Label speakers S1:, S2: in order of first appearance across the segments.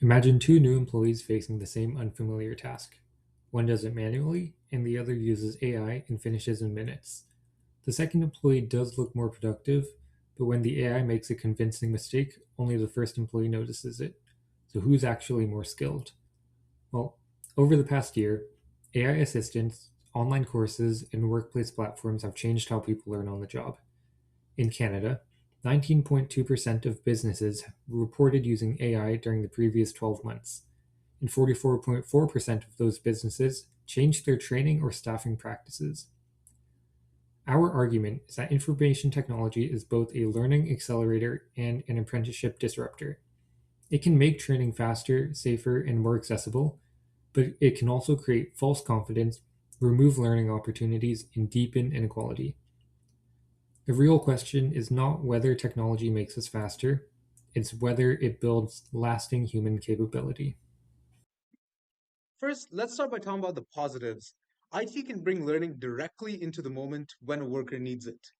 S1: Imagine two new employees facing the same unfamiliar task. One does it manually, and the other uses AI and finishes in minutes. The second employee does look more productive, but when the AI makes a convincing mistake, only the first employee notices it. So, who's actually more skilled? Well, over the past year, AI assistants, online courses, and workplace platforms have changed how people learn on the job. In Canada, 19.2% of businesses reported using AI during the previous 12 months, and 44.4% of those businesses changed their training or staffing practices. Our argument is that information technology is both a learning accelerator and an apprenticeship disruptor. It can make training faster, safer, and more accessible, but it can also create false confidence, remove learning opportunities, and deepen inequality. The real question is not whether technology makes us faster, it's whether it builds lasting human capability.
S2: First, let's start by talking about the positives. IT can bring learning directly into the moment when a worker needs it.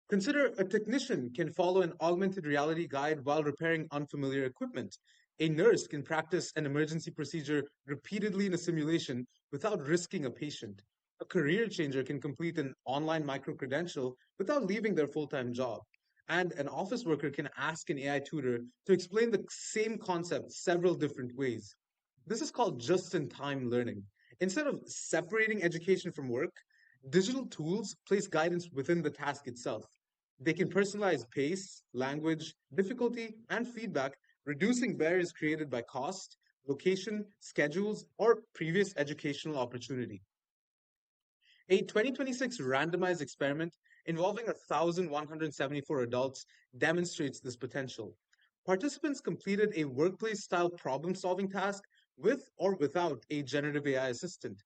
S2: Consider a technician can follow an augmented reality guide while repairing unfamiliar equipment. A nurse can practice an emergency procedure repeatedly in a simulation without risking a patient. A career changer can complete an online micro credential without leaving their full time job. And an office worker can ask an AI tutor to explain the same concept several different ways. This is called just in time learning. Instead of separating education from work, digital tools place guidance within the task itself. They can personalize pace, language, difficulty, and feedback, reducing barriers created by cost, location, schedules, or previous educational opportunity. A 2026 randomized experiment involving 1,174 adults demonstrates this potential. Participants completed a workplace style problem solving task with or without a generative AI assistant.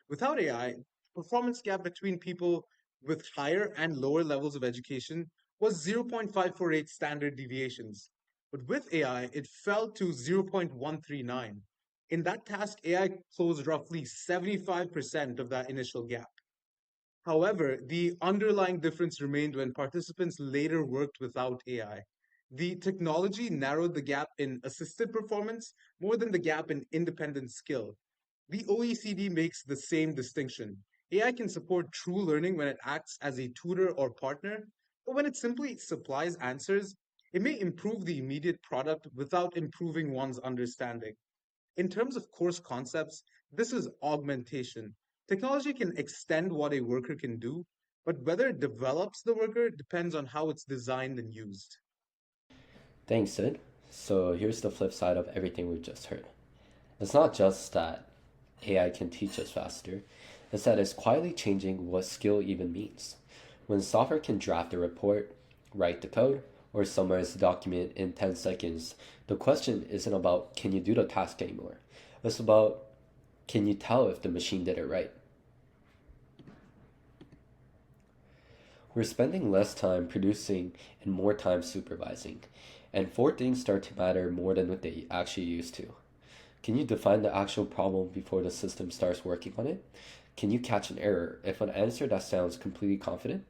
S2: Without AI, performance gap between people with higher and lower levels of education was 0.548 standard deviations. But with AI, it fell to 0.139. In that task, AI closed roughly 75% of that initial gap. However, the underlying difference remained when participants later worked without AI. The technology narrowed the gap in assisted performance more than the gap in independent skill. The OECD makes the same distinction. AI can support true learning when it acts as a tutor or partner, but when it simply supplies answers, it may improve the immediate product without improving one's understanding. In terms of course concepts, this is augmentation. Technology can extend what a worker can do, but whether it develops the worker depends on how it's designed and used.
S3: Thanks, Sid. So here's the flip side of everything we've just heard. It's not just that AI can teach us faster, it's that it's quietly changing what skill even means. When software can draft a report, write the code, or summarize the document in 10 seconds, the question isn't about can you do the task anymore. It's about can you tell if the machine did it right? We're spending less time producing and more time supervising, and four things start to matter more than what they actually used to. Can you define the actual problem before the system starts working on it? Can you catch an error if an answer that sounds completely confident?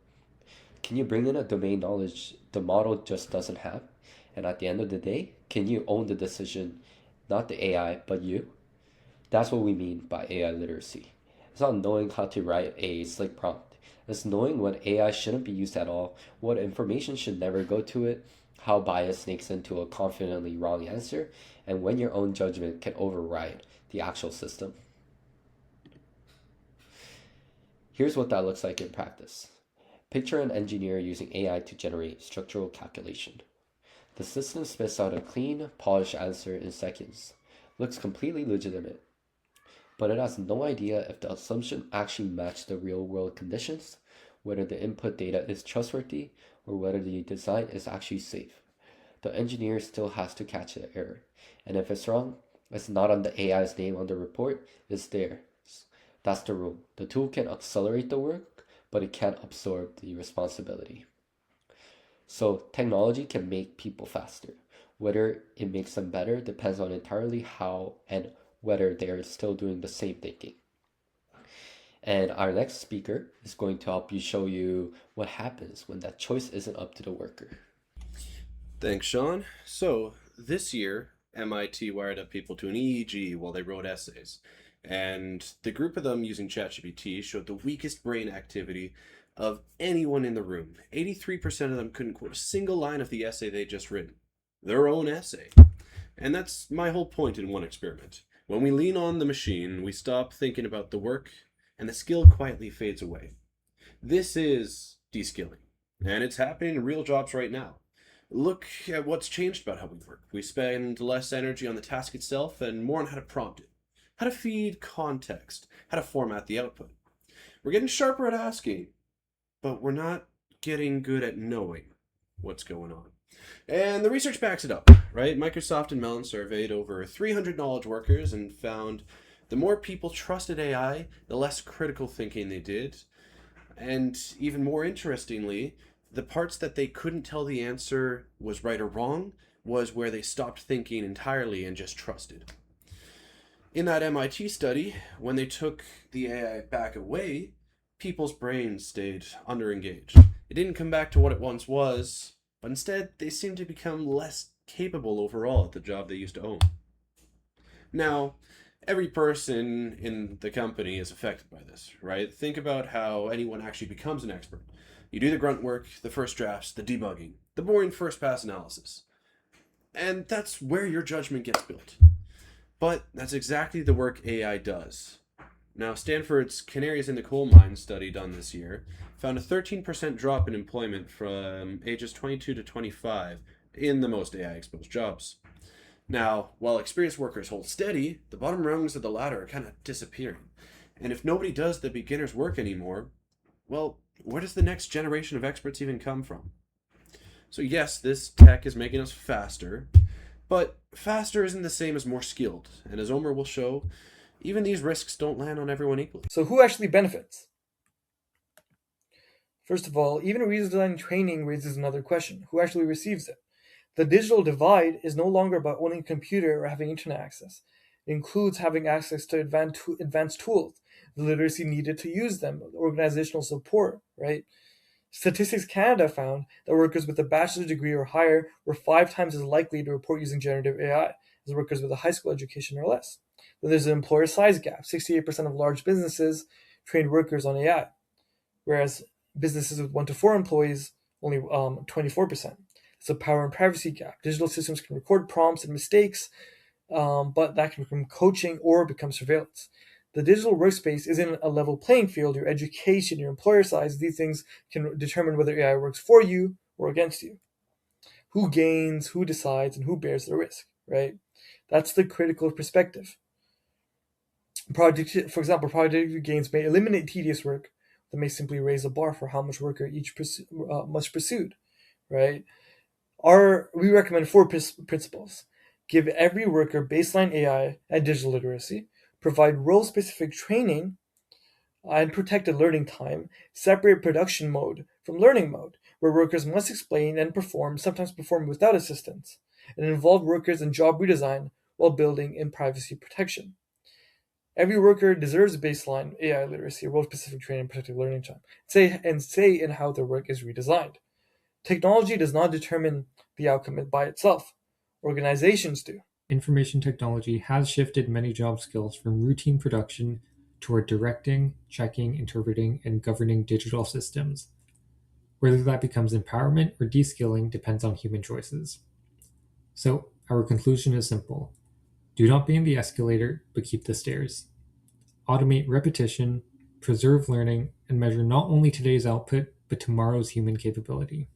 S3: Can you bring in a domain knowledge the model just doesn't have? And at the end of the day, can you own the decision, not the AI, but you? That's what we mean by AI literacy. It's not knowing how to write a slick prompt. It's knowing when AI shouldn't be used at all, what information should never go to it, how bias sneaks into a confidently wrong answer, and when your own judgment can override the actual system. Here's what that looks like in practice. Picture an engineer using AI to generate structural calculation. The system spits out a clean, polished answer in seconds. Looks completely legitimate, but it has no idea if the assumption actually matched the real world conditions, whether the input data is trustworthy, or whether the design is actually safe. The engineer still has to catch the error, and if it's wrong, it's not on the AI's name on the report, it's theirs. That's the rule. The tool can accelerate the work, but it can't absorb the responsibility. So technology can make people faster. Whether it makes them better depends on entirely how and whether they are still doing the same thinking. And our next speaker is going to help you show you what happens when that choice isn't up to the worker.
S4: Thanks, Sean. So, this year, MIT wired up people to an EEG while they wrote essays. And the group of them using ChatGPT showed the weakest brain activity of anyone in the room. 83% of them couldn't quote a single line of the essay they'd just written. Their own essay. And that's my whole point in one experiment. When we lean on the machine, we stop thinking about the work, and the skill quietly fades away. This is de-skilling, and it's happening in real jobs right now. Look at what's changed about how we work. We spend less energy on the task itself and more on how to prompt it, how to feed context, how to format the output. We're getting sharper at asking, but we're not getting good at knowing what's going on. And the research backs it up, right? Microsoft and Mellon surveyed over 300 knowledge workers and found the more people trusted AI, the less critical thinking they did. And even more interestingly, the parts that they couldn't tell the answer was right or wrong was where they stopped thinking entirely and just trusted. In that MIT study, when they took the AI back away, people's brains stayed underengaged. It didn't come back to what it once was, but instead they seemed to become less capable overall at the job they used to own. Now, every person in the company is affected by this, right? Think about how anyone actually becomes an expert. You do the grunt work, the first drafts, the debugging, the boring first pass analysis. And that's where your judgment gets built. But that's exactly the work AI does. Now, Stanford's Canaries in the Coal Mine study done this year found a 13% drop in employment from ages 22 to 25 in the most AI-exposed jobs. Now, while experienced workers hold steady, the bottom rungs of the ladder are kind of disappearing. And if nobody does the beginner's work anymore, well, where does the next generation of experts even come from? So yes, this tech is making us faster, but faster isn't the same as more skilled. And as Omer will show, even these risks don't land on everyone equally.
S5: So who actually benefits? First of all, even redesign training raises another question. Who actually receives it? The digital divide is no longer about owning a computer or having internet access. It includes having access to advanced tools, the literacy needed to use them, organizational support, right? Statistics Canada found that workers with a bachelor's degree or higher were 5 times as likely to report using generative AI as workers with a high school education or less. Then there's an employer size gap. 68% of large businesses trained workers on AI, whereas businesses with 1 to 4 employees only 24%. It's a power and privacy gap. Digital systems can record prompts and mistakes, but that can become coaching or become surveillance. The digital workspace isn't a level playing field. Your education, your employer size, these things can determine whether AI works for you or against you. Who gains, who decides, and who bears the risk, right? That's the critical perspective. For example, productivity gains may eliminate tedious work, that may simply raise the bar for how much work each must pursued, right? We recommend 4 principles. Give every worker baseline AI and digital literacy, provide role-specific training and protected learning time, separate production mode from learning mode, where workers must explain and perform, sometimes perform without assistance, and involve workers in job redesign while building in privacy protection. Every worker deserves baseline AI literacy, role-specific training, and protected learning time. Say in how their work is redesigned. Technology does not determine the outcome by itself. Organizations do.
S1: Information technology has shifted many job skills from routine production toward directing, checking, interpreting, and governing digital systems. Whether that becomes empowerment or de-skilling depends on human choices. So, our conclusion is simple. Do not be in the escalator, but keep the stairs. Automate repetition, preserve learning, and measure not only today's output, but tomorrow's human capability.